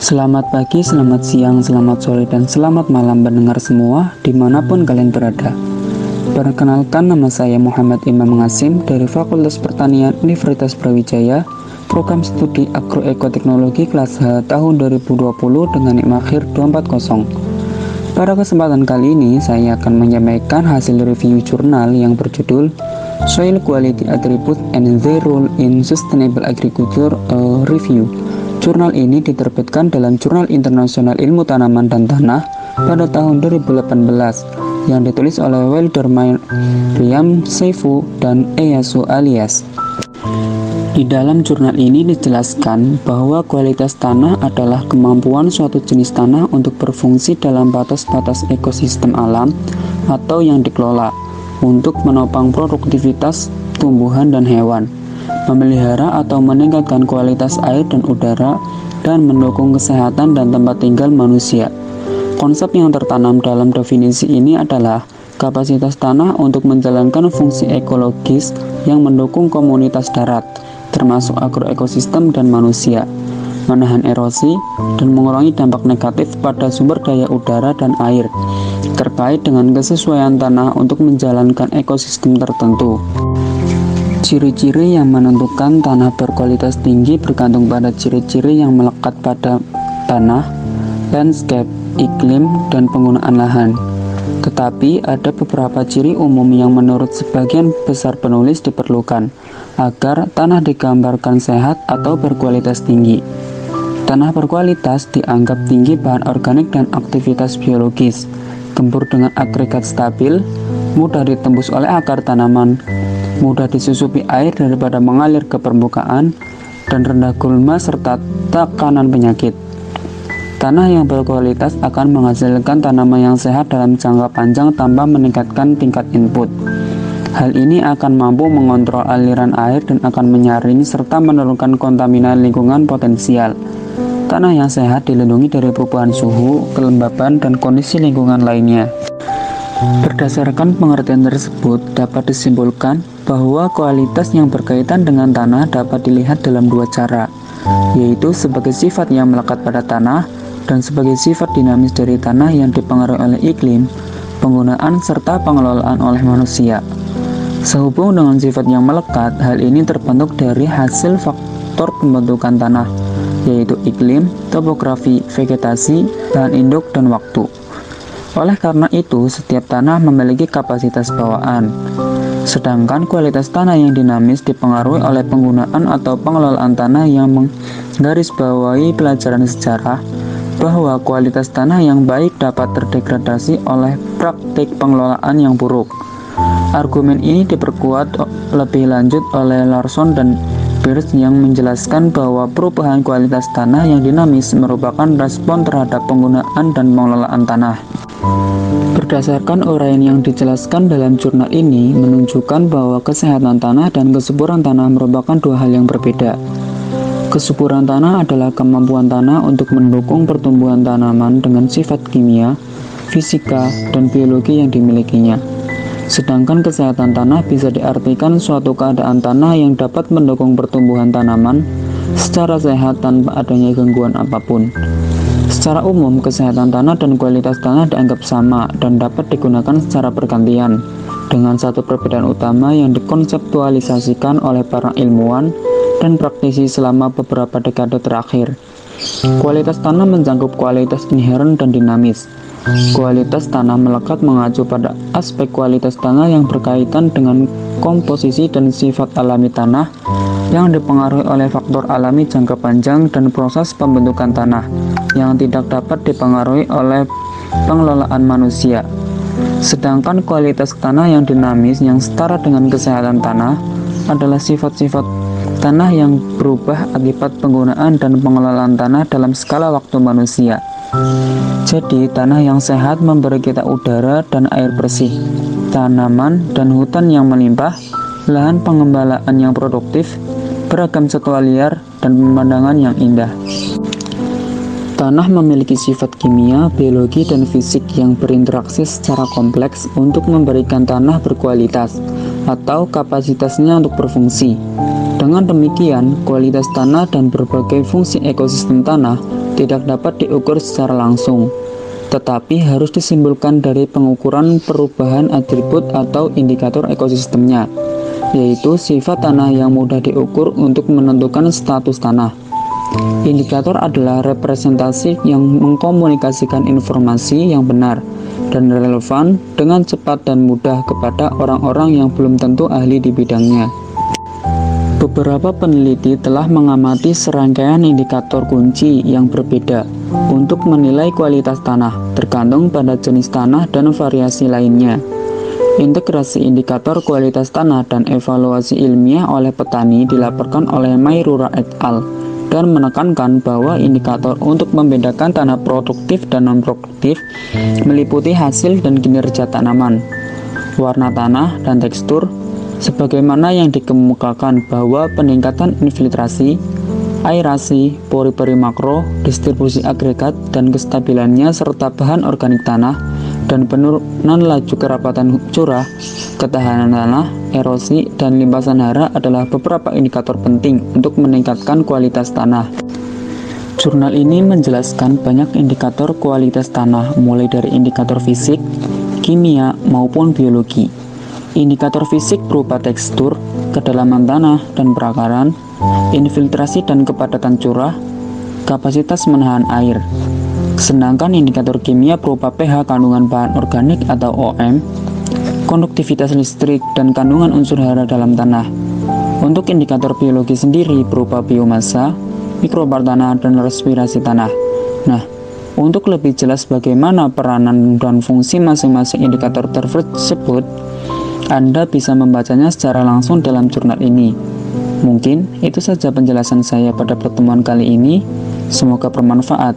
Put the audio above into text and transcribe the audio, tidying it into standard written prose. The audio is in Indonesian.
Selamat pagi, selamat siang, selamat sore, dan selamat malam pendengar semua dimanapun kalian berada. Perkenalkan, nama saya Muhammad Imam Ngasim dari Fakultas Pertanian Universitas Brawijaya, Program Studi Agroekoteknologi kelas H tahun 2020 dengan NIM akhir 240. Pada kesempatan kali ini, saya akan menyampaikan hasil review jurnal yang berjudul Soil Quality Attributes and Their Role in Sustainable Agriculture, a Review. Jurnal ini diterbitkan dalam Jurnal Internasional Ilmu Tanaman dan Tanah pada tahun 2018 yang ditulis oleh Wilder Maryam Saifu dan Eyasu Alias. Di dalam jurnal ini dijelaskan bahwa kualitas tanah adalah kemampuan suatu jenis tanah untuk berfungsi dalam batas-batas ekosistem alam atau yang dikelola untuk menopang produktivitas tumbuhan dan hewan, memelihara atau meningkatkan kualitas air dan udara, dan mendukung kesehatan dan tempat tinggal manusia. Konsep yang tertanam dalam definisi ini adalah kapasitas tanah untuk menjalankan fungsi ekologis yang mendukung komunitas darat, termasuk agroekosistem dan manusia, menahan erosi, dan mengurangi dampak negatif pada sumber daya udara dan air, terkait dengan kesesuaian tanah untuk menjalankan ekosistem tertentu. Ciri-ciri yang menentukan tanah berkualitas tinggi bergantung pada ciri-ciri yang melekat pada tanah, landscape, iklim, dan penggunaan lahan. Tetapi ada beberapa ciri umum yang menurut sebagian besar penulis diperlukan agar tanah digambarkan sehat atau berkualitas tinggi. Tanah berkualitas dianggap tinggi bahan organik dan aktivitas biologis, gembur dengan agregat stabil, mudah ditembus oleh akar tanaman, mudah disusupi air daripada mengalir ke permukaan, dan rendah gulma serta tekanan penyakit. Tanah yang berkualitas akan menghasilkan tanaman yang sehat dalam jangka panjang tanpa meningkatkan tingkat input. Hal ini akan mampu mengontrol aliran air dan akan menyaring serta menurunkan kontaminan lingkungan potensial. Tanah yang sehat dilindungi dari perubahan suhu, kelembaban, dan kondisi lingkungan lainnya. Berdasarkan pengertian tersebut, dapat disimpulkan bahwa kualitas yang berkaitan dengan tanah dapat dilihat dalam dua cara, yaitu sebagai sifat yang melekat pada tanah dan sebagai sifat dinamis dari tanah yang dipengaruhi oleh iklim, penggunaan, serta pengelolaan oleh manusia. Sehubung dengan sifat yang melekat, hal ini terbentuk dari hasil faktor pembentukan tanah, yaitu iklim, topografi, vegetasi, bahan induk, dan waktu. Oleh karena itu, setiap tanah memiliki kapasitas bawaan. Sedangkan kualitas tanah yang dinamis dipengaruhi oleh penggunaan atau pengelolaan tanah yang menggarisbawahi pelajaran sejarah bahwa kualitas tanah yang baik dapat terdegradasi oleh praktik pengelolaan yang buruk. Argumen ini diperkuat lebih lanjut oleh Larson dan Peirce yang menjelaskan bahwa perubahan kualitas tanah yang dinamis merupakan respon terhadap penggunaan dan pengelolaan tanah. Berdasarkan uraian yang dijelaskan dalam jurnal ini menunjukkan bahwa kesehatan tanah dan kesuburan tanah merupakan dua hal yang berbeda. Kesuburan tanah adalah kemampuan tanah untuk mendukung pertumbuhan tanaman dengan sifat kimia, fisika, dan biologi yang dimilikinya. Sedangkan kesehatan tanah bisa diartikan suatu keadaan tanah yang dapat mendukung pertumbuhan tanaman secara sehat tanpa adanya gangguan apapun. Secara umum, kesehatan tanah dan kualitas tanah dianggap sama dan dapat digunakan secara bergantian, dengan satu perbedaan utama yang dikonseptualisasikan oleh para ilmuwan dan praktisi selama beberapa dekade terakhir. Kualitas tanah mencakup kualitas inheren dan dinamis. Kualitas tanah melekat mengacu pada aspek kualitas tanah yang berkaitan dengan komposisi dan sifat alami tanah yang dipengaruhi oleh faktor alami jangka panjang dan proses pembentukan tanah yang tidak dapat dipengaruhi oleh pengelolaan manusia. Sedangkan kualitas tanah yang dinamis yang setara dengan kesehatan tanah adalah sifat-sifat tanah yang berubah akibat penggunaan dan pengelolaan tanah dalam skala waktu manusia. Jadi, tanah yang sehat memberi kita udara dan air bersih, tanaman dan hutan yang melimpah, lahan pengembalaan yang produktif, beragam satwa liar, dan pemandangan yang indah. Tanah memiliki sifat kimia, biologi, dan fisik yang berinteraksi secara kompleks untuk memberikan tanah berkualitas atau kapasitasnya untuk berfungsi. Dengan demikian, kualitas tanah dan berbagai fungsi ekosistem tanah tidak dapat diukur secara langsung, tetapi harus disimpulkan dari pengukuran perubahan atribut atau indikator ekosistemnya, yaitu sifat tanah yang mudah diukur untuk menentukan status tanah. Indikator adalah representasi yang mengkomunikasikan informasi yang benar dan relevan dengan cepat dan mudah kepada orang-orang yang belum tentu ahli di bidangnya. Beberapa peneliti telah mengamati serangkaian indikator kunci yang berbeda untuk menilai kualitas tanah, tergantung pada jenis tanah dan variasi lainnya. Integrasi indikator kualitas tanah dan evaluasi ilmiah oleh petani dilaporkan oleh Mayrura et al. Dan menekankan bahwa indikator untuk membedakan tanah produktif dan non-produktif meliputi hasil dan kinerja tanaman, warna tanah, dan tekstur, sebagaimana yang dikemukakan bahwa peningkatan infiltrasi, aerasi, pori-pori makro, distribusi agregat, dan kestabilannya serta bahan organik tanah, dan penurunan laju kerapatan curah, ketahanan tanah, erosi, dan limpasan hara adalah beberapa indikator penting untuk meningkatkan kualitas tanah. Jurnal ini menjelaskan banyak indikator kualitas tanah, mulai dari indikator fisik, kimia, maupun biologi. Indikator fisik berupa tekstur, kedalaman tanah dan perakaran, infiltrasi dan kepadatan curah, kapasitas menahan air. Sedangkan indikator kimia berupa pH kandungan bahan organik atau OM, konduktivitas listrik, dan kandungan unsur hara dalam tanah. Untuk indikator biologi sendiri berupa biomassa, mikroba tanah, dan respirasi tanah. Nah, untuk lebih jelas bagaimana peranan dan fungsi masing-masing indikator tersebut, Anda bisa membacanya secara langsung dalam jurnal ini. Mungkin itu saja penjelasan saya pada pertemuan kali ini. Semoga bermanfaat.